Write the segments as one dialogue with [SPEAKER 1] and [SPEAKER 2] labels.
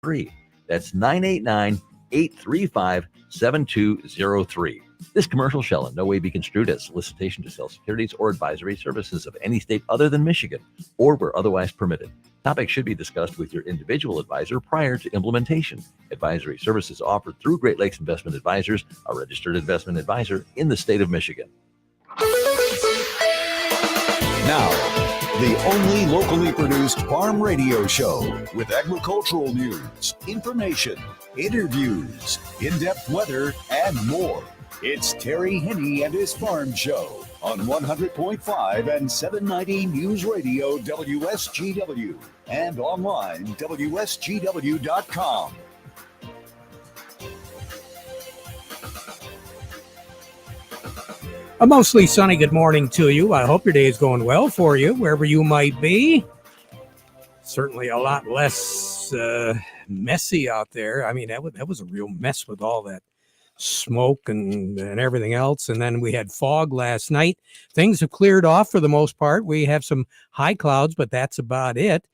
[SPEAKER 1] free. That's 989-835-7203. This commercial shall in no way be construed as solicitation to sell securities or advisory services of any state other than Michigan or where otherwise permitted. Topics should be discussed with your individual advisor prior to implementation. Advisory services offered through Great Lakes Investment Advisors, a registered investment advisor in the state of Michigan.
[SPEAKER 2] Now, the only locally produced farm radio show with agricultural news, information, interviews, in-depth weather, and more. It's Terry Henne and his Farm Show on 100.5 and 790 News Radio WSGW and online WSGW.com.
[SPEAKER 3] A mostly sunny good morning to you. I hope your day is going well for you, wherever you might be. Certainly a lot less messy out there. I mean, that was a real mess with all that smoke and everything else. And then we had fog last night. Things have cleared off for the most part. We have some high clouds, but that's about it.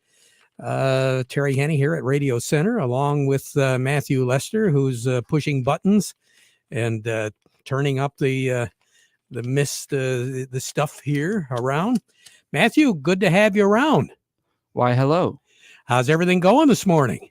[SPEAKER 3] Terry Henne here at Radio Center, along with Matthew Lester, who's pushing buttons and turning up the mist, the stuff here around. Matthew, good to have you around.
[SPEAKER 4] Why, hello.
[SPEAKER 3] How's everything going this morning?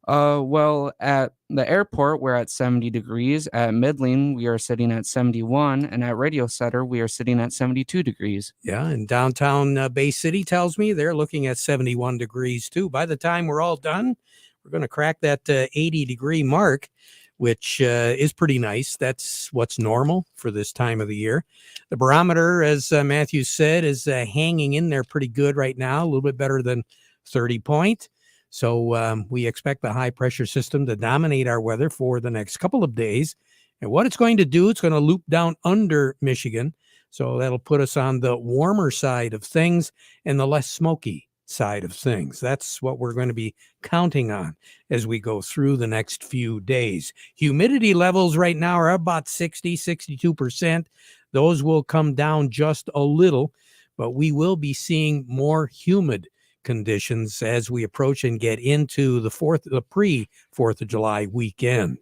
[SPEAKER 4] Well, at the airport, we're at 70 degrees. At Midland, we are sitting at 71. And at Radio Center, we are sitting at 72 degrees.
[SPEAKER 3] Yeah, and downtown Bay City tells me they're looking at 71 degrees, too. By the time we're all done, we're going to crack that 80-degree mark, which is pretty nice. That's what's normal for this time of the year. The barometer, as Matthew said, is hanging in there pretty good right now, a little bit better than 30 point. So we expect the high pressure system to dominate our weather for the next couple of days. And what it's going to do, it's going to loop down under Michigan. So that'll put us on the warmer side of things and the less smoky side of things. That's what we're going to be counting on as we go through the next few days. Humidity levels right now are about 62%. Those will come down just a little, but we will be seeing more humid conditions as we approach and get into the pre-4th of July weekend.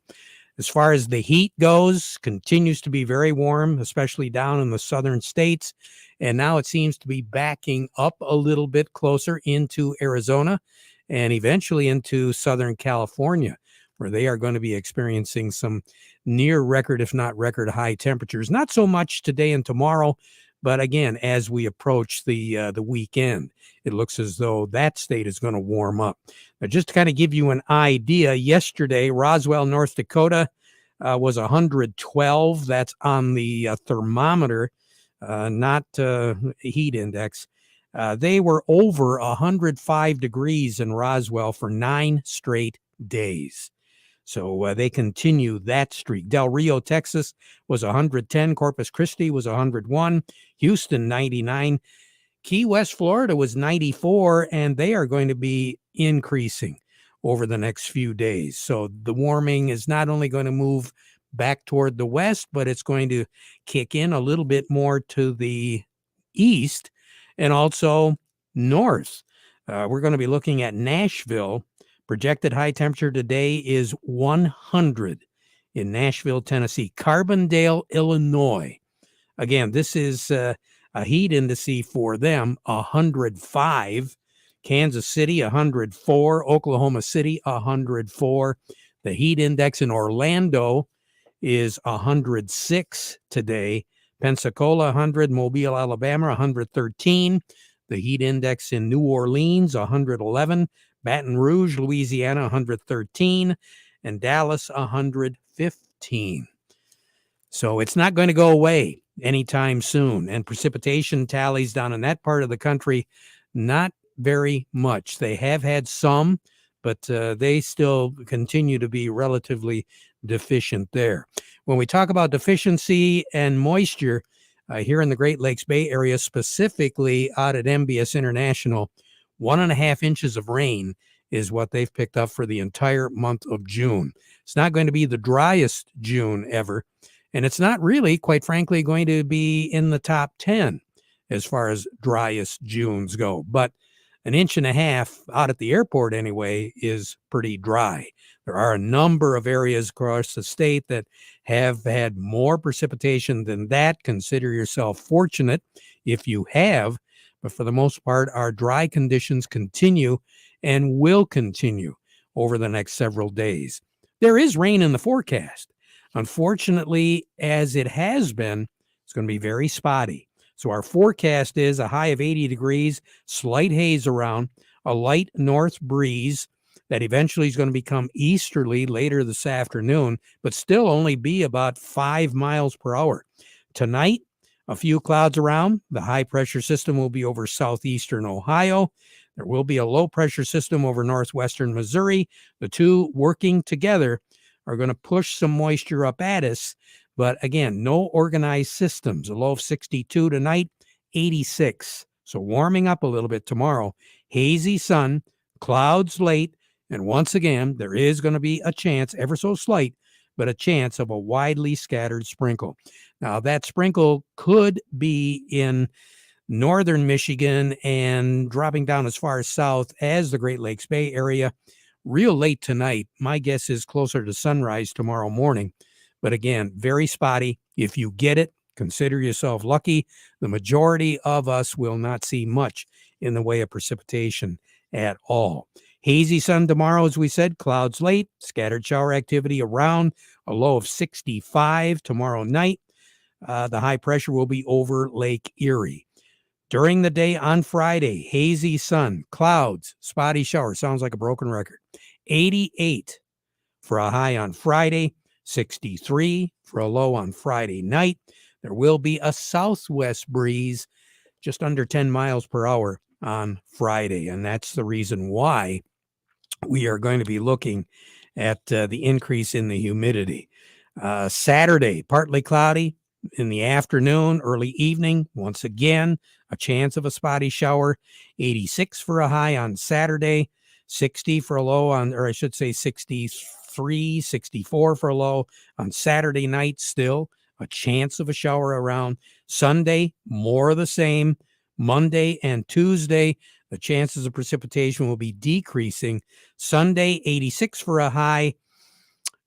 [SPEAKER 3] As far as the heat goes, continues to be very warm, especially down in the southern states. And now it seems to be backing up a little bit closer into Arizona and eventually into Southern California, where they are going to be experiencing some near record, if not record high temperatures. Not so much today and tomorrow, but again, as we approach the weekend, it looks as though that state is going to warm up. Now, just to kind of give you an idea, yesterday, Roswell, North Dakota was 112. That's on the thermometer, not heat index. They were over 105 degrees in Roswell for 9 straight days. So they continue that streak. Del Rio, Texas was 110. Corpus Christi was 101. Houston, 99. Key West, Florida was 94, and they are going to be increasing over the next few days. So the warming is not only going to move back toward the west, but it's going to kick in a little bit more to the east and also north. We're going to be looking at Nashville. Projected high temperature today is 100 in Nashville, Tennessee. Carbondale, Illinois. Again, this is a heat index for them, 105. Kansas City, 104. Oklahoma City, 104. The heat index in Orlando is 106 today. Pensacola, 100. Mobile, Alabama, 113. The heat index in New Orleans, 111. Baton Rouge, Louisiana, 113, and Dallas, 115. So it's not going to go away anytime soon. And precipitation tallies down in that part of the country, not very much. They have had some, but they still continue to be relatively deficient there. When we talk about deficiency and moisture here in the Great Lakes Bay Area, specifically out at MBS International, 1.5 inches of rain is what they've picked up for the entire month of June. It's not going to be the driest June ever, and it's not really, quite frankly, going to be in the top 10 as far as driest Junes go. But an inch and a half out at the airport anyway is pretty dry. There are a number of areas across the state that have had more precipitation than that. Consider yourself fortunate if you have, but for the most part, our dry conditions continue and will continue over the next several days. There is rain in the forecast. Unfortunately, as it has been, it's going to be very spotty. So our forecast is a high of 80 degrees, slight haze around, a light north breeze that eventually is going to become easterly later this afternoon, but still only be about 5 miles per hour. Tonight, a few clouds around. The high pressure system will be over southeastern Ohio. There will be a low pressure system over northwestern Missouri. The two working together are going to push some moisture up at us. But again, no organized systems. A low of 62 tonight, 86. So warming up a little bit tomorrow. Hazy sun, clouds late. And once again, there is going to be a chance, ever so slight, but a chance of a widely scattered sprinkle. Now, that sprinkle could be in northern Michigan and dropping down as far south as the Great Lakes Bay area real late tonight. My guess is closer to sunrise tomorrow morning. But again, very spotty. If you get it, consider yourself lucky. The majority of us will not see much in the way of precipitation at all. Hazy sun tomorrow, as we said, clouds late, scattered shower activity around, a low of 65 tomorrow night. The high pressure will be over Lake Erie. During the day on Friday, hazy sun, clouds, spotty shower. Sounds like a broken record. 88 for a high on Friday, 63 for a low on Friday night. There will be a southwest breeze just under 10 miles per hour on Friday, and that's the reason why we are going to be looking at the increase in the humidity. Saturday, partly cloudy in the afternoon, early evening. Once again, a chance of a spotty shower. 86 for a high on Saturday, 60 for a low on, or I should say 63, 64 for a low on Saturday night. Still a chance of a shower around. Sunday, more of the same. Monday and Tuesday, the chances of precipitation will be decreasing. Sunday, 86 for a high.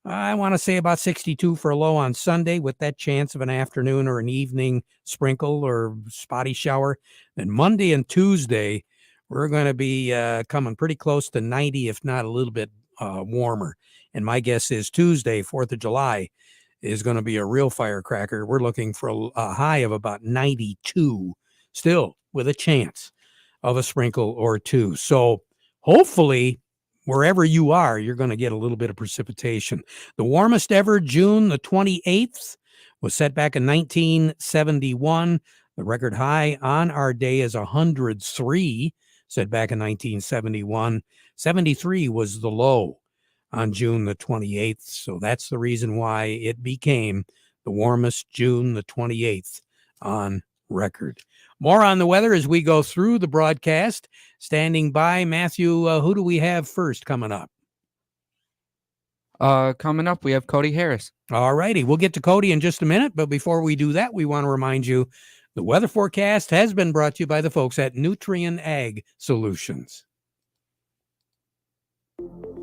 [SPEAKER 3] I want to say about 62 for a low on Sunday, with that chance of an afternoon or an evening sprinkle or spotty shower. Then Monday and Tuesday, we're going to be coming pretty close to 90, if not a little bit warmer. And my guess is Tuesday, 4th of July, is going to be a real firecracker. We're looking for a high of about 92, still with a chance of a sprinkle or two. So hopefully, wherever you are, you're going to get a little bit of precipitation. The warmest ever, June the 28th, was set back in 1971. The record high on our day is 103, set back in 1971. 73 was the low on June the 28th. So that's the reason why it became the warmest June the 28th on record. More on the weather as we go through the broadcast. Standing by, Matthew, who do we have first coming up?
[SPEAKER 4] Coming up, we have Cody Harris.
[SPEAKER 3] All righty. We'll get to Cody in just a minute. But before we do that, we want to remind you the weather forecast has been brought to you by the folks at Nutrien Ag Solutions.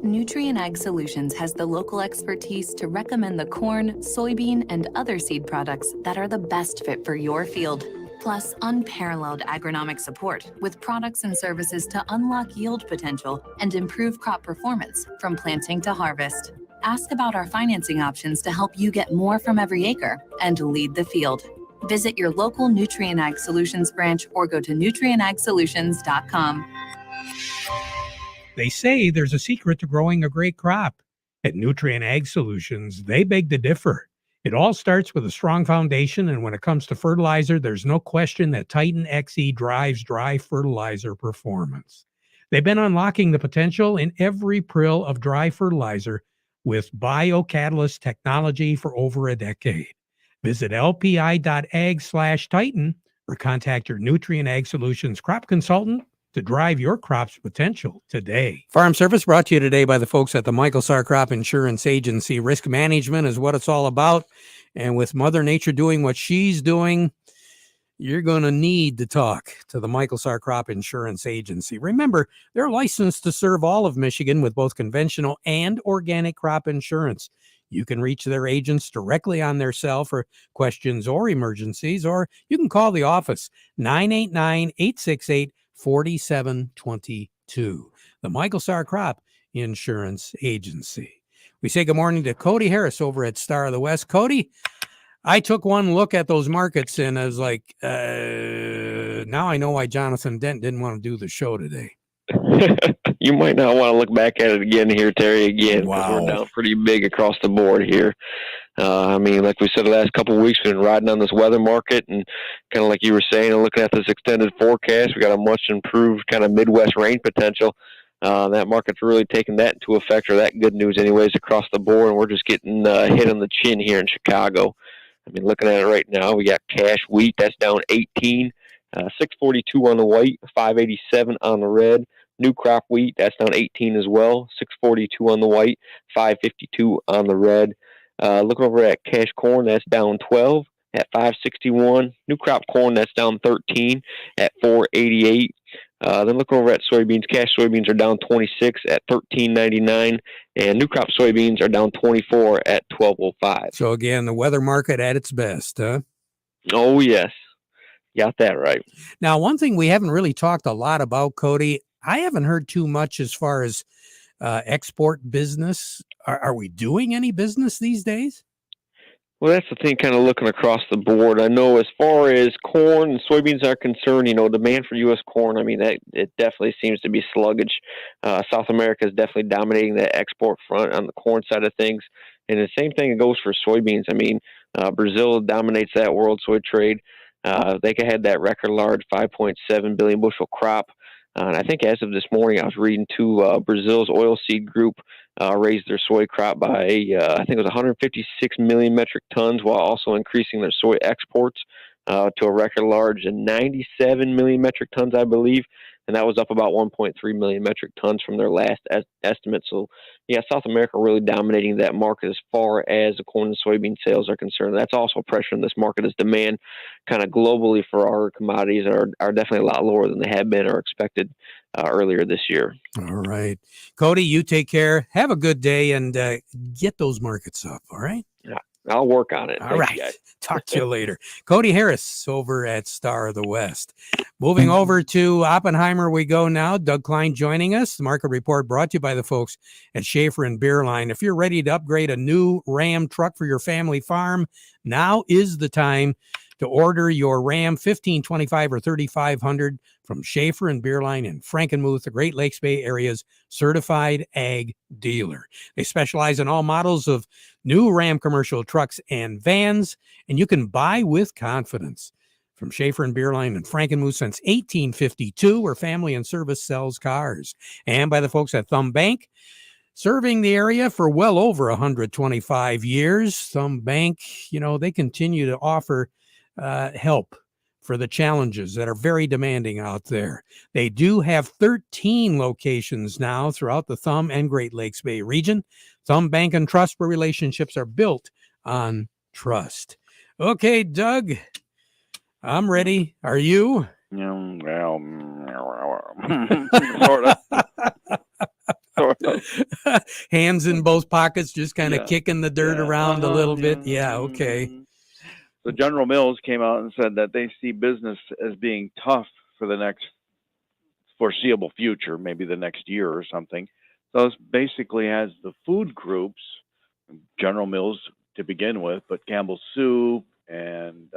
[SPEAKER 5] Nutrien Ag Solutions has the local expertise to recommend the corn, soybean, and other seed products that are the best fit for your field. Plus, unparalleled agronomic support with products and services to unlock yield potential and improve crop performance from planting to harvest. Ask about our financing options to help you get more from every acre and lead the field. Visit your local Nutrien Ag Solutions branch or go to nutrienagsolutions.com.
[SPEAKER 3] They say there's a secret to growing a great crop. At Nutrien Ag Solutions, they beg to differ. It all starts with a strong foundation, and when it comes to fertilizer, there's no question that Titan XE drives dry fertilizer performance. They've been unlocking the potential in every prill of dry fertilizer with biocatalyst technology for over a decade. Visit lpi.ag/Titan or contact your Nutrien Ag Solutions crop consultant to drive your crop's potential today. Farm Service brought to you today by the folks at the Michael Sarr Crop Insurance Agency. Risk management is what it's all about. And with Mother Nature doing what she's doing, you're going to need to talk to the Michael Sarr Crop Insurance Agency. Remember, they're licensed to serve all of Michigan with both conventional and organic crop insurance. You can reach their agents directly on their cell for questions or emergencies, or you can call the office 989-868-4722. The Michael Sarr Crop Insurance Agency. We say good morning to Cody Harris over at Star of the West. Cody, I took one look at those markets and I was like, now I know why Jonathan Dent didn't want to do the show today.
[SPEAKER 6] You might not want to look back at it again here, Terry, again, because
[SPEAKER 3] Wow.
[SPEAKER 6] we're down pretty big across the board here. I mean, like we said the last couple of weeks, we've been riding on this weather market, and kind of like you were saying, and looking at this extended forecast, we got a much improved kind of Midwest rain potential. That market's really taken that into effect, or that good news anyways, across the board, and we're just getting hit on the chin here in Chicago. I mean, looking at it right now, we got cash wheat, that's down 18, 642 on the white, 587 on the red. New crop wheat, that's down 18 as well, 642 on the white, 552 on the red. Looking over at cash corn, that's down 12 at 561. New crop corn, that's down 13 at 488. Then look over at soybeans. Cash soybeans are down 26 at 13.99, and new crop soybeans are down 24 at 12.05.
[SPEAKER 3] So again, the weather market at its best, huh?
[SPEAKER 6] Oh yes, got that right.
[SPEAKER 3] Now, one thing we haven't really talked a lot about, Cody, I haven't heard too much as far as export business. Are we doing any business these days?
[SPEAKER 6] Well, that's the thing, kind of looking across the board. I know as far as corn and soybeans are concerned, demand for U.S. corn, I mean, it definitely seems to be sluggish. South America is definitely dominating the export front on the corn side of things. And the same thing goes for soybeans. I mean, Brazil dominates that world soy trade. They had that record large 5.7 billion bushel crop. And I think as of this morning, I was reading too, Brazil's oilseed group raised their soy crop by, I think it was 156 million metric tons, while also increasing their soy exports to a record large and 97 million metric tons, I believe. And that was up about 1.3 million metric tons from their last estimate. So, yeah, South America really dominating that market as far as the corn and soybean sales are concerned. That's also pressuring this market as demand kind of globally for our commodities are definitely a lot lower than they have been or expected earlier this year.
[SPEAKER 3] All right. Cody, you take care. Have a good day and get those markets up. All right.
[SPEAKER 6] Yeah, I'll work on it.
[SPEAKER 3] All right. Talk to you later. Cody Harris over at Star of the West. Moving over to Oppenheimer we go now. Doug Klein joining us. The market report brought to you by the folks at Schaefer and Beerline. If you're ready to upgrade a new Ram truck for your family farm, now is the time to order your Ram 1525 or 3500 from Schaefer and Beerline in Frankenmuth, the Great Lakes Bay Area's certified ag dealer. They specialize in all models of new Ram commercial trucks and vans, and you can buy with confidence. From Schaefer and Beerline in Frankenmuth since 1852, where family and service sells cars. And by the folks at Thumb Bank, serving the area for well over 125 years. Thumb Bank, they continue to offer help for the challenges that are very demanding out there. They do have 13 locations now throughout the Thumb and Great Lakes Bay region. Thumb Bank and Trust, where relationships are built on trust. Okay, Doug, I'm ready. Are you?
[SPEAKER 7] Well, sort of.
[SPEAKER 3] Hands in both pockets, just kind of kicking the dirt around a little bit. Yeah, okay.
[SPEAKER 7] So General Mills came out and said that they see business as being tough for the next foreseeable future, maybe the next year or something. So it basically has the food groups, General Mills to begin with, but Campbell's Soup and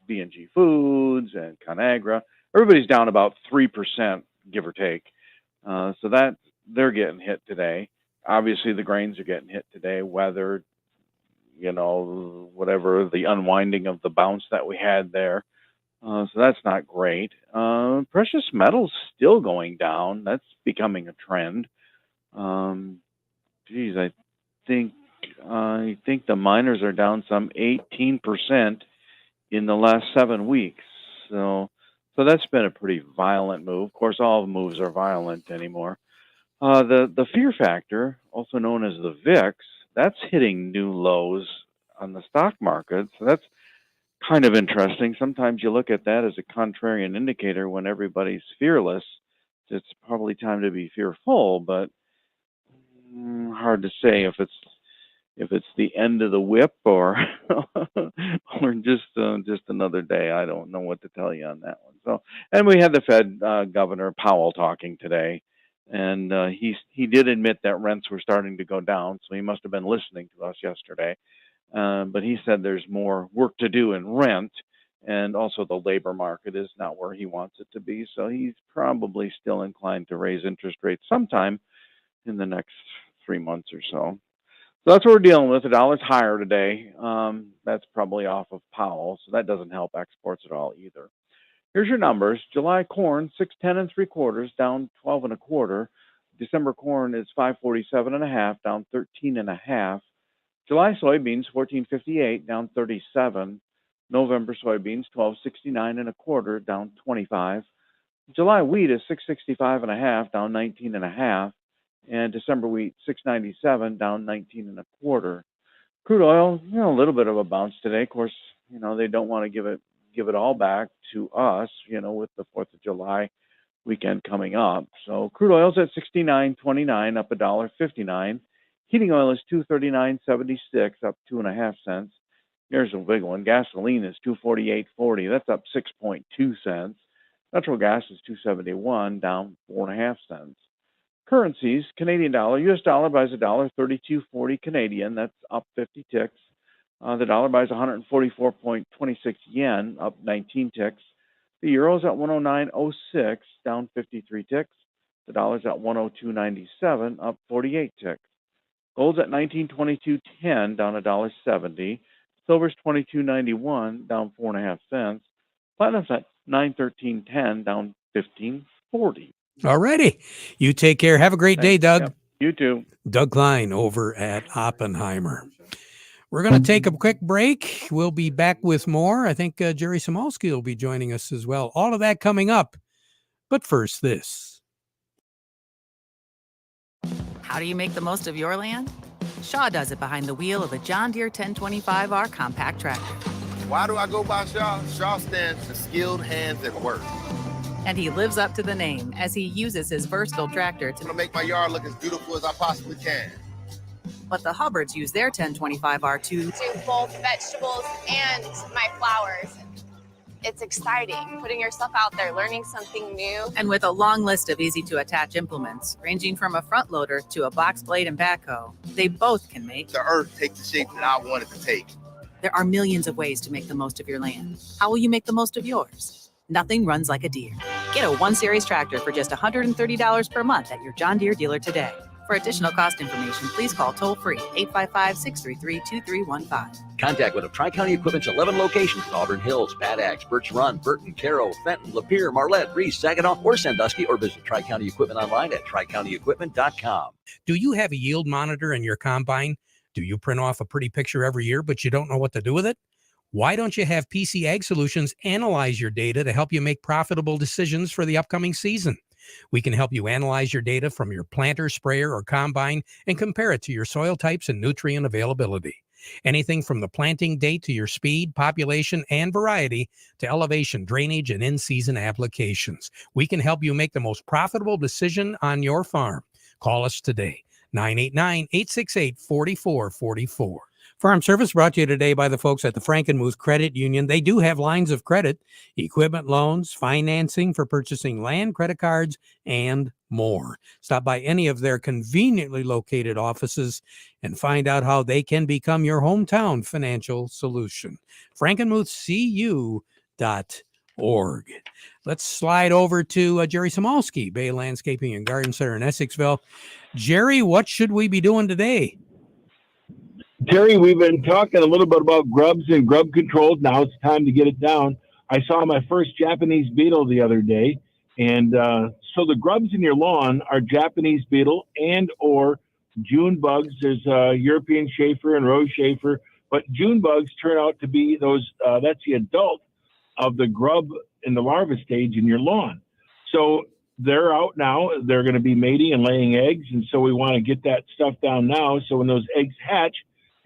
[SPEAKER 7] B&G Foods and ConAgra, everybody's down about 3%, give or take. So that they're getting hit today. Obviously, the grains are getting hit today, weather, whatever, the unwinding of the bounce that we had there. So that's not great. Precious metals still going down. That's becoming a trend. I think the miners are down some 18% in the last 7 weeks. So that's been a pretty violent move. Of course, all moves are violent anymore. The fear factor, also known as the VIX, that's hitting new lows on the stock market. So kind of interesting. Sometimes you look at that as a contrarian indicator when everybody's fearless. It's probably time to be fearful, but hard to say if it's the end of the whip or or just another day. I don't know what to tell you on that one. So, and we had the Fed Governor Powell talking today, and he did admit that rents were starting to go down. So he must have been listening to us yesterday. But he said there's more work to do in rent, and also the labor market is not where he wants it to be. So he's probably still inclined to raise interest rates sometime in the next 3 months or so. So that's what we're dealing with. The dollar's higher today. That's probably off of Powell, so that doesn't help exports at all either. Here's your numbers. July corn, 610 3/4, down 12 1/4. December corn is 547 1/2, down 13 1/2. July soybeans, 1458, down 37. November soybeans, 1269 1/4, down 25. July wheat is 665 1/2, down 19 1/2. And December wheat, 697, down 19 1/4. Crude oil, a little bit of a bounce today. Of course, they don't want to give it all back to us, with the 4th of July weekend coming up. So crude oil's at 69.29, up $1.59. Heating oil is 239.76, up 2.5 cents. Here's a big one. Gasoline is 248.40. That's up 6.2 cents. Natural gas is 271, down 4.5 cents. Currencies: Canadian dollar, U.S. dollar buys $1.3240 Canadian. That's up 50 ticks. The dollar buys 144.26 yen, up 19 ticks. The euro's at 109.06, down 53 ticks. The dollar's at 102.97, up 48 ticks. Gold's at 1922.10, down $1.70. Silver's 22.91, down 4.5 cents. Platinum's at 913.10, down 15.40.
[SPEAKER 3] All righty. You take care. Have a great day, Doug.
[SPEAKER 7] Yep. You too.
[SPEAKER 3] Doug Klein over at Oppenheimer. We're going to take a quick break. We'll be back with more. I think Jerry Samolsky will be joining us as well. All of that coming up. But first, this.
[SPEAKER 8] How do you make the most of your land? Shaw does it behind the wheel of a John Deere 1025R compact tractor.
[SPEAKER 9] Why do I go by Shaw? Shaw stands for skilled hands at work.
[SPEAKER 8] And he lives up to the name as he uses his versatile tractor to
[SPEAKER 9] make my yard look as beautiful as I possibly can.
[SPEAKER 8] But the Hubbards use their 1025R to
[SPEAKER 10] do both vegetables and my flowers. It's exciting, putting yourself out there, learning something new.
[SPEAKER 8] And with a long list of easy-to-attach implements, ranging from a front loader to a box blade and backhoe, they both can make
[SPEAKER 9] the earth take the shape that I want it to take.
[SPEAKER 8] There are millions of ways to make the most of your land. How will you make the most of yours? Nothing runs like a Deere. Get a 1-Series tractor for just $130 per month at your John Deere dealer today. For additional cost information, please call toll-free 855-633-2315.
[SPEAKER 1] Contact one of Tri-County Equipment's 11 locations: Auburn Hills, Bad Axe, Birch Run, Burton, Caro, Fenton, Lapeer, Marlette, Reese, Saginaw, or Sandusky, or visit Tri-County Equipment online at tricountyequipment.com.
[SPEAKER 3] Do you have a yield monitor in your combine? Do you print off a pretty picture every year, but you don't know what to do with it? Why don't you have PC Ag Solutions analyze your data to help you make profitable decisions for the upcoming season? We can help you analyze your data from your planter, sprayer, or combine and compare it to your soil types and nutrient availability. Anything from the planting date to your speed, population, and variety to elevation, drainage, and in-season applications. We can help you make the most profitable decision on your farm. Call us today, 989-868-4444. Farm Service brought to you today by the folks at the Frankenmuth Credit Union. They do have lines of credit, equipment loans, financing for purchasing land, credit cards, and more. Stop by any of their conveniently located offices and find out how they can become your hometown financial solution. FrankenmuthCU.org. Let's slide over to Jerry Samolsky, Bay Landscaping and Garden Center in Essexville. Jerry, what should we be doing today?
[SPEAKER 11] Terry, we've been talking a little bit about grubs and grub controls. Now it's time to get it down. I saw my first Japanese beetle the other day. And so the grubs in your lawn are Japanese beetle and or June bugs. There's European Schaefer and Rose Schaefer. But June bugs turn out to be those, that's the adult of the grub in the larva stage in your lawn. So they're out now. They're going to be mating and laying eggs. And so we want to get that stuff down now. So when those eggs hatch,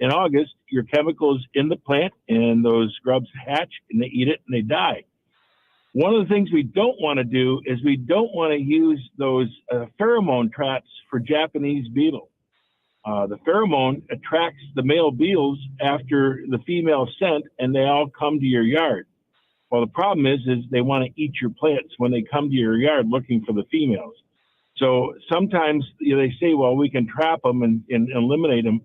[SPEAKER 11] in August, your chemicals in the plant and those grubs hatch and they eat it and they die. One of the things we don't want to do is we don't want to use those pheromone traps for Japanese beetle. The pheromone attracts the male beetles after the female scent, and they all come to your yard. Well, the problem is they want to eat your plants when they come to your yard looking for the females. So sometimes they say, well, we can trap them and eliminate them.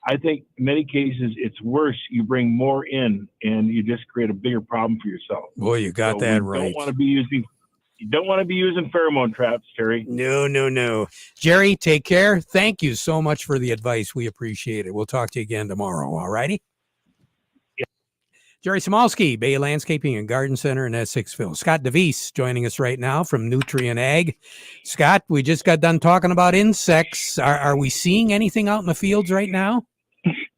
[SPEAKER 11] I think in many cases it's worse. You bring more in and you just create a bigger problem for yourself.
[SPEAKER 3] Boy, you got that right.
[SPEAKER 11] You don't want to be using pheromone traps, Terry.
[SPEAKER 3] No. Jerry, take care. Thank you so much for the advice. We appreciate it. We'll talk to you again tomorrow. All righty? Yeah. Jerry Samalski, Bay Landscaping and Garden Center in Essexville. Scott DeVries joining us right now from Nutrient Ag. Scott, we just got done talking about insects. Are we seeing anything out in the fields right now?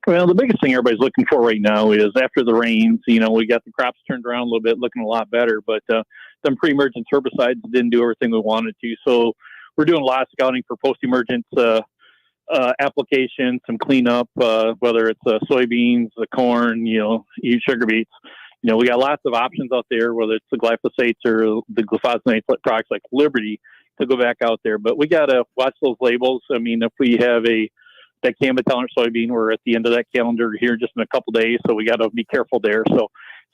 [SPEAKER 12] Well, the biggest thing everybody's looking for right now is after the rains, we got the crops turned around a little bit, looking a lot better, but some pre-emergence herbicides didn't do everything we wanted to. So we're doing a lot of scouting for post-emergence applications, some cleanup, whether it's soybeans, the corn, sugar beets. We got lots of options out there, whether it's the glyphosates or the glyphosate products like Liberty to go back out there. But we got to watch those labels. I mean, if we have that Canva tolerant soybean, we're at the end of that calendar here just in a couple days, so we got to be careful there. So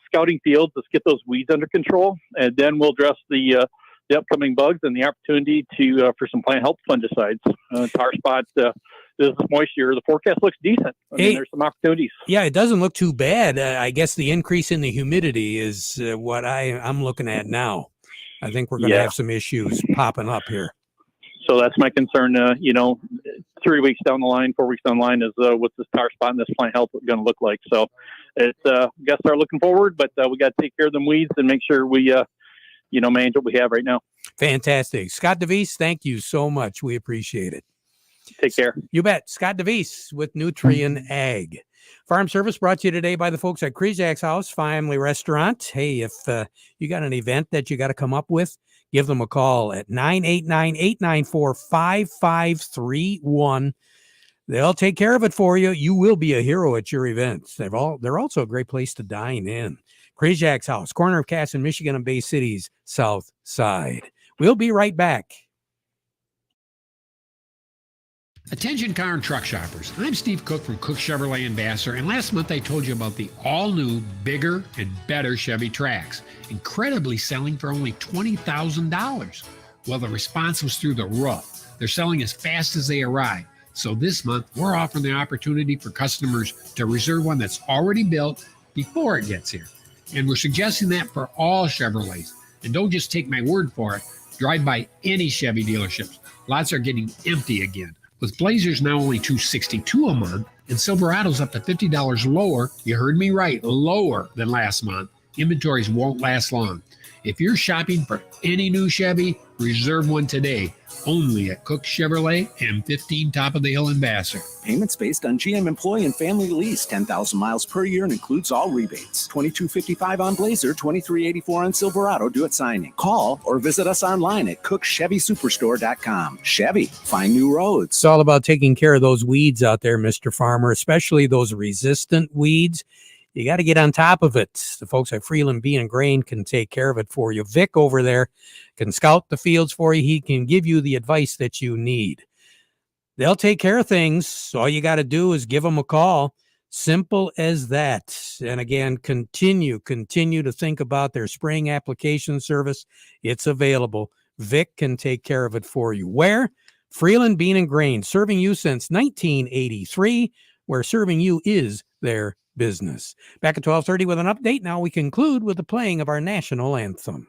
[SPEAKER 12] scouting fields, let's get those weeds under control, and then we'll address the upcoming bugs and the opportunity for some plant health fungicides. Tar spot, this moisture, the forecast looks decent. I mean, there's some opportunities.
[SPEAKER 3] Yeah, it doesn't look too bad. I guess the increase in the humidity is what I'm looking at now. I think we're going to have some issues popping up here.
[SPEAKER 12] So that's my concern. 3 weeks down the line, 4 weeks down the line is what's this tar spot and this plant health going to look like. So it's we got to start looking forward, but we got to take care of them weeds and make sure we manage what we have right now.
[SPEAKER 3] Fantastic. Scott DeVries, thank you so much. We appreciate it.
[SPEAKER 12] Take care.
[SPEAKER 3] You bet. Scott DeVries with Nutrient Ag. Farm Service brought to you today by the folks at Krizak's House Family Restaurant. Hey, if you got an event that you got to come up with, give them a call at 989-894-5531. They'll take care of it for you. You will be a hero at your events. They're also a great place to dine in. Krizak's House, corner of Cass in Michigan and Bay City's south side. We'll be right back.
[SPEAKER 13] Attention car and truck shoppers. I'm Steve Cook from Cook Chevrolet in Vassar, and last month I told you about the all-new, bigger, and better Chevy Trax, incredibly selling for only $20,000. Well, the response was through the roof. They're selling as fast as they arrive. So this month, we're offering the opportunity for customers to reserve one that's already built before it gets here. And we're suggesting that for all Chevrolets. And don't just take my word for it. Drive by any Chevy dealerships. Lots are getting empty again. With Blazers now only $262 a month and Silverados up to $50 lower, you heard me right, lower than last month, inventories won't last long. If you're shopping for any new Chevy, reserve one today, only at Cook Chevrolet M15 Top of the Hill in Vassar.
[SPEAKER 14] Payments based on GM employee and family lease, 10,000 miles per year and includes all rebates. $22.55 on Blazer, $23.84 on Silverado due at signing. Call or visit us online at cookchevysuperstore.com. Chevy, find new roads.
[SPEAKER 3] It's all about taking care of those weeds out there, Mr. Farmer, especially those resistant weeds. You got to get on top of it. The folks at Freeland Bean and Grain can take care of it for you. Vic over there can scout the fields for you. He can give you the advice that you need. They'll take care of things. All you got to do is give them a call. Simple as that. And again, continue to think about their spraying application service. It's available. Vic can take care of it for you. Where? Freeland Bean and Grain, serving you since 1983, where serving you is their business. Back at 12:30 with an update. Now we conclude with the playing of our national anthem.